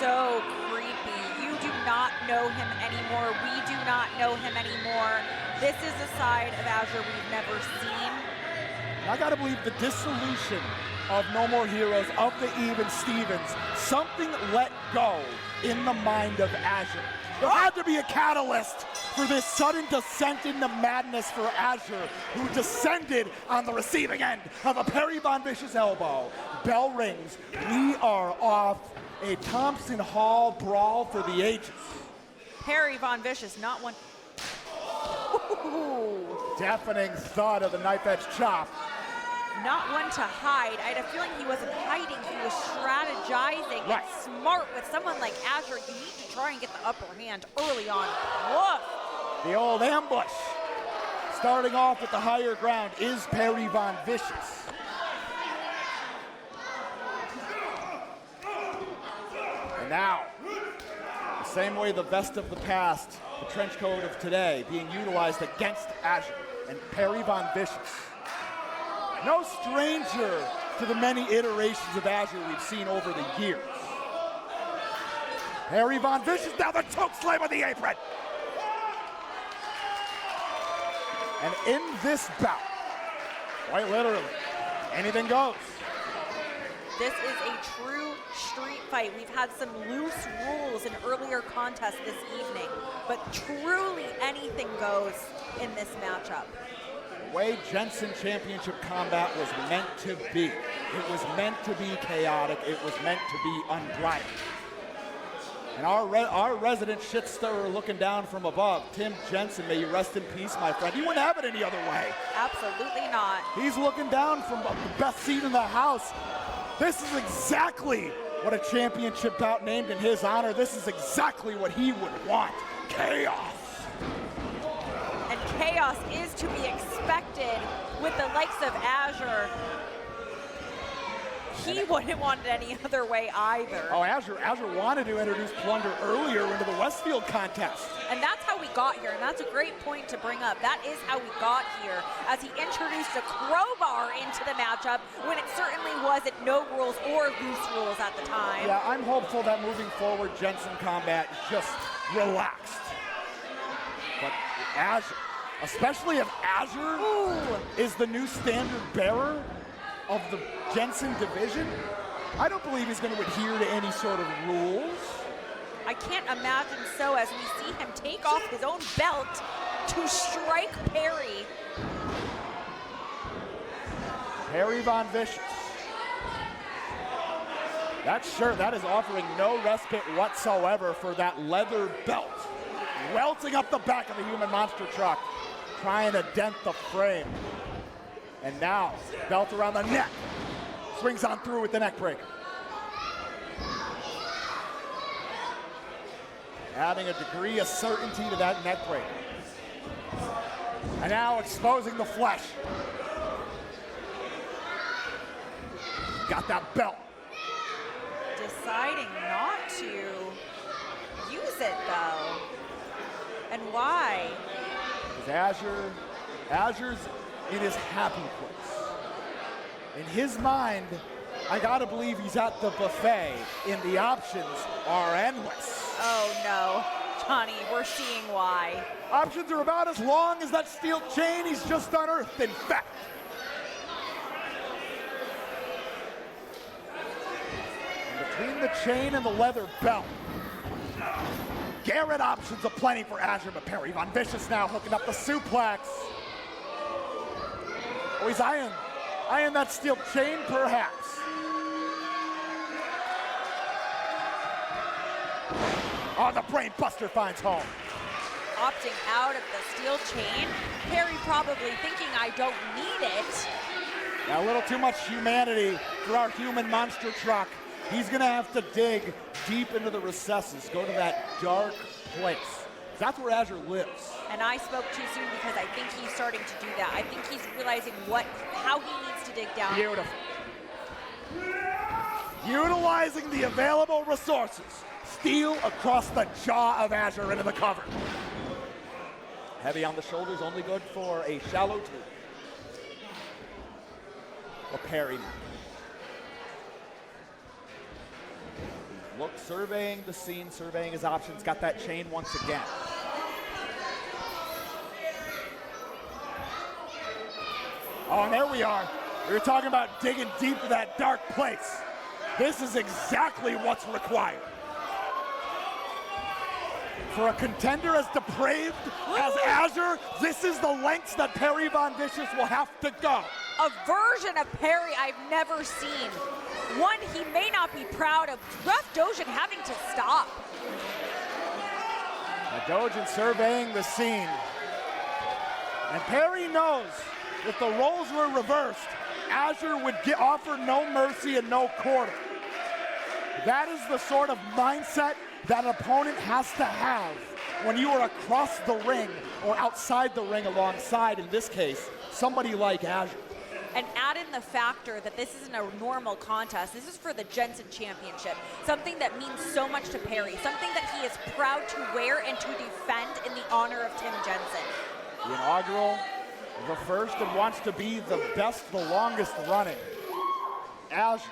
so creepy. You do not know him anymore. We do not know him anymore. This is a side of Azure we've never seen. I gotta believe the dissolution of No More Heroes, of the Even Stevens, something let go in the mind of Azure. There had to be a catalyst for this sudden descent into madness for Azure, who descended on the receiving end of a Perry Von Vicious elbow. Bell rings. We are off a Thompson Hall brawl for the ages. Perry Von Vicious, not one. Ooh. Deafening thud of the knife edge chop. Not one to hide. I had a feeling he wasn't hiding. He was strategizing. Right. And smart with someone like Azure. You need to try and get the upper hand early on. Woof. The old ambush. Starting off with the higher ground is Perry Von Vicious. And now, the same way the vest of the past, the trench coat of today, being utilized against Azure and Perry Von Vicious. No stranger to the many iterations of Azure we've seen over the years. Perry Von Vicious, now the choke slam on the apron. And in this bout, quite literally, anything goes. This is a true street fight. We've had some loose rules in earlier contests this evening, but truly anything goes in this matchup. The way Jensen Championship combat was meant to be. It was meant to be chaotic. It was meant to be unbridled. And our resident shit stirrer looking down from above, Tim Jensen, may you rest in peace, my friend. He wouldn't have it any other way. Absolutely not. He's looking down from the best seat in the house. This is exactly what a championship bout named in his honor. This is exactly what he would want. Chaos. And chaos is to be expected with the likes of Azure. He wouldn't want it any other way either. Oh, Azure wanted to introduce Plunder earlier into the Westfield contest. And that's how we got here, and that's a great point to bring up. That is how we got here, as he introduced a crowbar into the matchup when it certainly wasn't no rules or loose rules at the time. Yeah, I'm hopeful that moving forward, Jensen combat is just relaxed. But Azure, especially if Azure is the new standard bearer of the Jensen division, I don't believe he's going to adhere to any sort of rules. I can't imagine so, as we see him take off his own belt to strike Perry. Perry Von Vicious. That shirt, that is offering no respite whatsoever for that leather belt. Welting up the back of the human monster truck, trying to dent the frame. And now, belt around the neck. Swings on through with the neck break. Adding a degree of certainty to that neck break. And now exposing the flesh. Got that belt. Deciding not to use it though. And why? Because Azure's in his happy place. In his mind, I gotta believe he's at the buffet, and the options are endless. Oh no, Johnny, we're seeing why. Options are about as long as that steel chain he's just unearthed, in fact. And between the chain and the leather belt, Garrett options aplenty for Azure, but Perry Von Vicious now hooking up the suplex. Oh, he's eyeing that steel chain, perhaps. Oh, the brain buster finds home. Opting out of the steel chain. Perry probably thinking I don't need it. Now, a little too much humanity for our human monster truck. He's gonna have to dig deep into the recesses, go to that dark place. That's where Azure lives. And I spoke too soon because I think he's starting to do that. I think he's realizing how he needs to dig down. Beautiful. Utilizing the available resources. Steel across the jaw of Azure into the cover. Heavy on the shoulders, only good for a shallow two. Or Perry. Look, surveying the scene, surveying his options, got that chain once again. Oh, and there we are. We were talking about digging deep to that dark place. This is exactly what's required. For a contender as depraved as Azure, this is the lengths that Perry Von Vicious will have to go. A version of Perry I've never seen. One he may not be proud of. Ref Dojin having to stop. Dojin surveying the scene. And Perry knows if the roles were reversed, Azure would offer no mercy and no quarter. That is the sort of mindset that an opponent has to have when you are across the ring or outside the ring alongside, in this case, somebody like Azure. And add in the factor that this isn't a normal contest. This is for the Jensen Championship, something that means so much to Perry, something that he is proud to wear and to defend in the honor of Tim Jensen. The inaugural, the first, and wants to be the best, the longest running. Azure,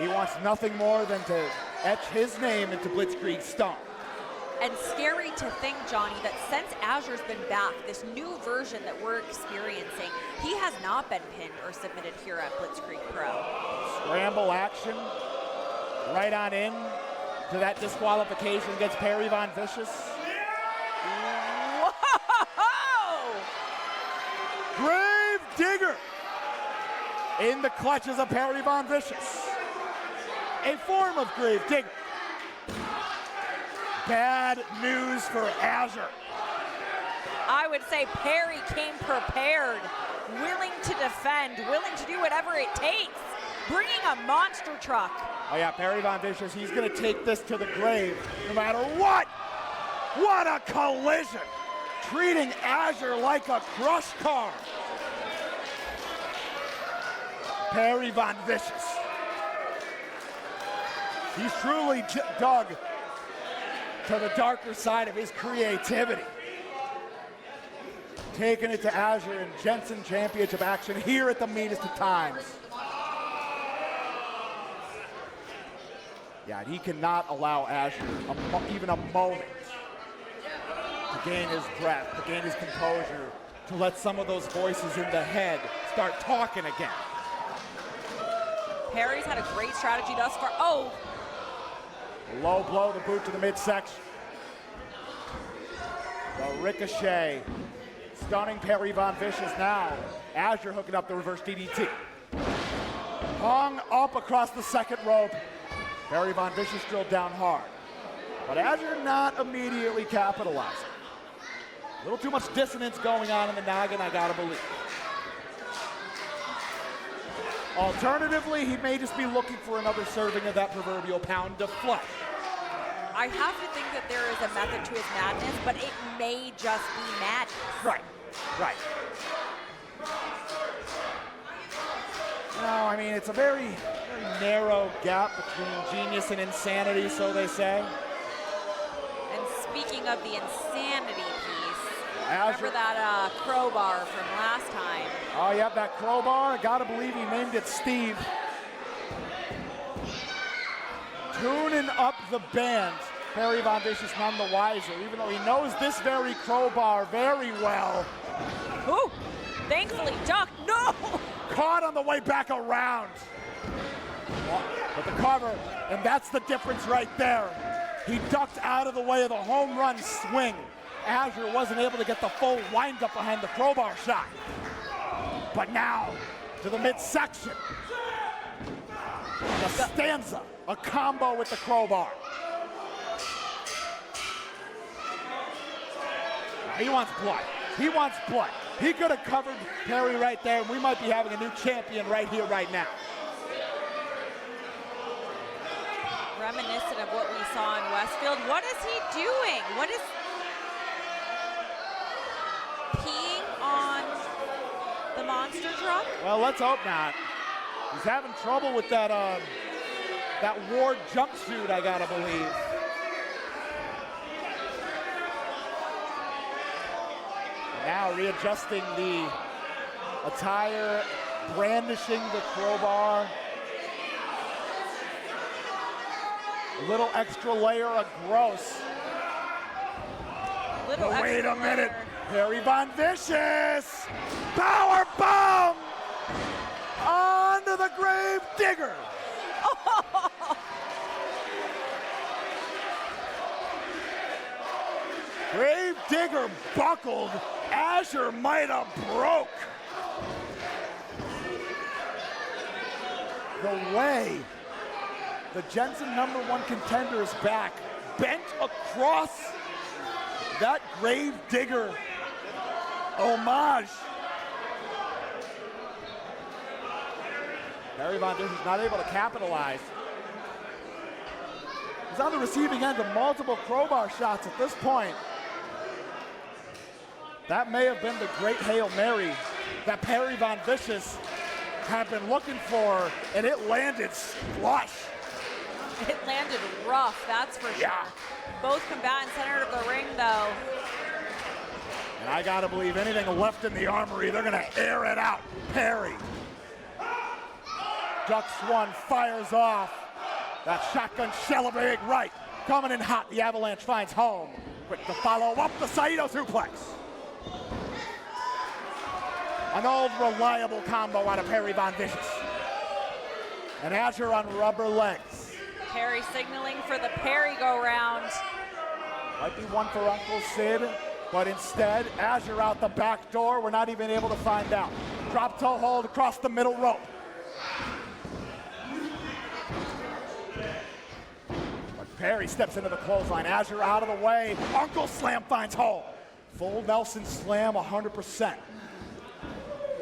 he wants nothing more than to etch his name into Blitzkrieg stone. And scary to think, Johnny, that since Azure's been back, this new version that we're experiencing, he has not been pinned or submitted here at Blitzkrieg Pro. Scramble action, right on in to that disqualification against Perry Von Vicious. Whoa! Grave Digger in the clutches of Perry Von Vicious. A form of Grave Digger. Bad news for Azure. I would say Perry came prepared, willing to defend, willing to do whatever it takes, bringing a monster truck. Oh yeah, Perry Von Vicious, he's gonna take this to the grave no matter what. What a collision. Treating Azure like a crush car. Perry Von Vicious. He's truly dug to the darker side of his creativity. Taking it to Azure in Jensen Championship action here at the Meanest of Times. Yeah, and he cannot allow Azure even a moment to gain his breath, to gain his composure, to let some of those voices in the head start talking again. Perry's had a great strategy thus far. Oh! Low blow, the boot to the midsection. The ricochet, stunning Perry Von Vicious now. Azure hooking up the reverse DDT. Hung up across the second rope. Perry Von Vicious drilled down hard. But Azure not immediately capitalizing. A little too much dissonance going on in the noggin, I gotta believe. Alternatively, he may just be looking for another serving of that proverbial pound of flesh. I have to think that there is a method to his madness, but it may just be madness. Right, right. No, I mean, it's a very, very narrow gap between genius and insanity, so they say. And speaking of the insanity piece, Azure. remember that crowbar from last time? Oh, yeah, that crowbar. I gotta believe he named it Steve. Tuning up the band. Perry Von Vicious none the wiser, even though he knows this very crowbar very well. Ooh, thankfully ducked. No! Caught on the way back around. But the cover, and that's the difference right there. He ducked out of the way of the home run swing. Azure wasn't able to get the full wind-up behind the crowbar shot. But now, to the midsection. The stanza, a combo with the crowbar. Now he wants blood. He wants blood. He could have covered Perry right there, and we might be having a new champion right here, right now. Reminiscent of what we saw in Westfield. What is he doing? What is... peeing on the monster truck? Well, let's hope not. He's having trouble with that that Ward jumpsuit, I gotta believe. Now readjusting the attire, brandishing the crowbar. A little extra layer of gross. Little But wait extra a minute. layer. Perry Von Vicious. Power bomb onto the Grave Digger. Grave Digger buckled. Azure might have broke. The way the Jensen #1 contender is back, bent across that Grave Digger homage. Perry Von Vicious not able to capitalize. He's on the receiving end of multiple crowbar shots at this point. That may have been the great Hail Mary that Perry Von Vicious had been looking for, and it landed flush. It landed rough, that's for sure. Yeah. Both combatants center of the ring, though. And I gotta believe anything left in the armory, they're gonna air it out. Perry. Ducks one, fires off. That shotgun shell of a big right. Coming in hot, the Avalanche finds home. Quick to follow up the Saito suplex. An old reliable combo out of Perry Von Vicious. And Azure on rubber legs. Perry signaling for the Perry go-round. Might be one for Uncle Sid, but instead, Azure out the back door. We're not even able to find out. Drop toe hold across the middle rope. But Perry steps into the clothesline. Azure out of the way. Uncle Slam finds hole. Full Nelson Slam 100%.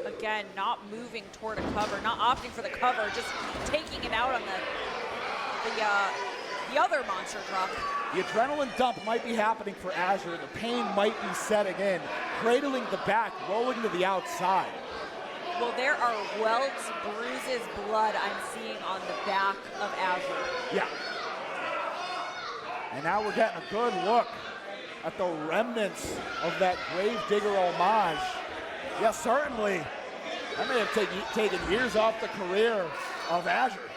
Again, not moving toward a cover, not opting for the cover, just taking it out on the other monster truck. The adrenaline dump might be happening for Azure. The pain might be setting in. Cradling the back, rolling to the outside. Well, there are welts, bruises, blood I'm seeing on the back of Azure. Yeah. And now we're getting a good look at the remnants of that Grave Digger homage. Yes, certainly. That may have taken years off the career of Azure.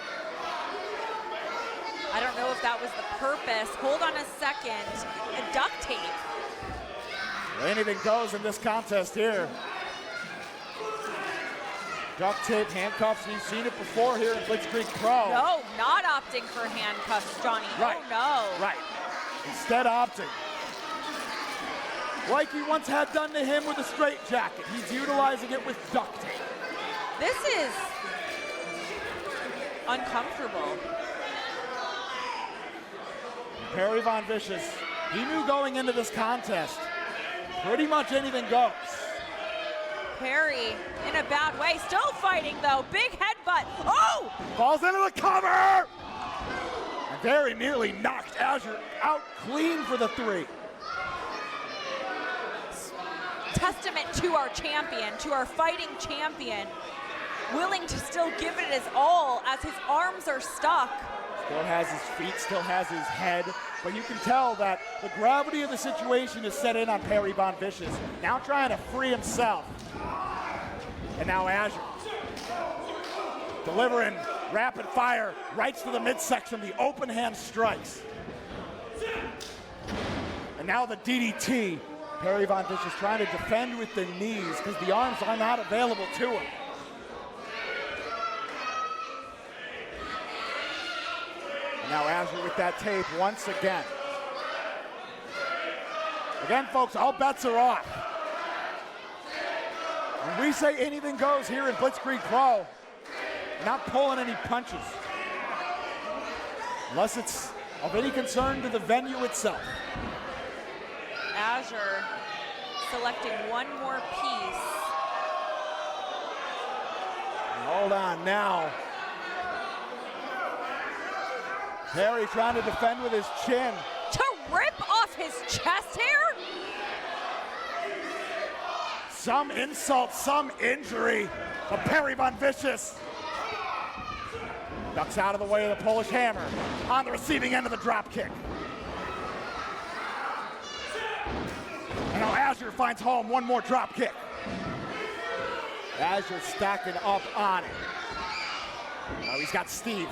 I don't know if that was the purpose. Hold on a second. And duct tape. Anything goes in this contest here. Duct tape, handcuffs, we've seen it before here in Blitzkrieg Pro. No, not opting for handcuffs, Johnny. Right. Oh, no. Right. Instead opting. Like he once had done to him with a straitjacket. He's utilizing it with duct tape. This is uncomfortable. Perry Von Vicious, he knew going into this contest, pretty much anything goes. Perry in a bad way, still fighting though. Big headbutt. Oh! Falls into the cover! And very nearly knocked Azure out clean for the 3. Testament to our champion, to our fighting champion, willing to still give it his all as his arms are stuck. Still has his feet, still has his head, but you can tell that the gravity of the situation is set in on Perry Von Vicious, now trying to free himself. And now Azure, delivering rapid fire, rights to the midsection, the open hand strikes. And now the DDT. Perry Von Vicious trying to defend with the knees because the arms are not available to him. And now Azure with that tape once again. Again, folks, all bets are off. When we say anything goes here in Blitzkrieg Pro, we're not pulling any punches. Unless it's of any concern to the venue itself. Azure selecting one more piece. Hold on now. Perry trying to defend with his chin. To rip off his chest hair? Some insult, some injury. But Perry Von Vicious ducks out of the way of the Polish Hammer on the receiving end of the drop kick. And now Azure finds home, one more drop kick. Azure stacking up on it. Now he's got Steve.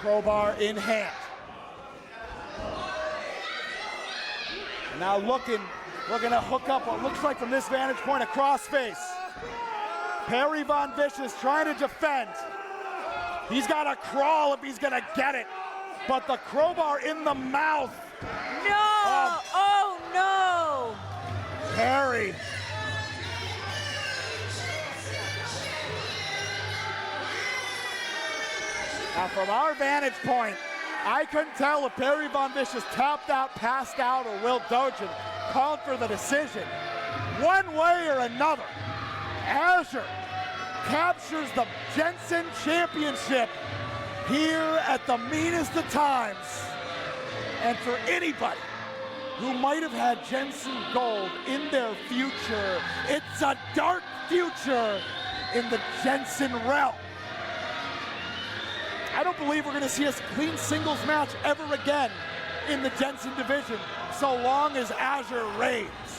Crowbar in hand. Now looking to hook up what looks like from this vantage point a crossface. Perry Von Vicious trying to defend. He's got to crawl if he's gonna get it. But the crowbar in the mouth. No! Oh no! Perry. Now from our vantage point, I couldn't tell if Perry Von Vicious tapped out, passed out, or Will Dojin called for the decision. One way or another, Azure captures the Jensen Championship here at the Meanest of Times. And for anybody who might have had Jensen Gold in their future, it's a dark future in the Jensen realm. I don't believe we're going to see a clean singles match ever again in the Jensen division so long as Azure reigns.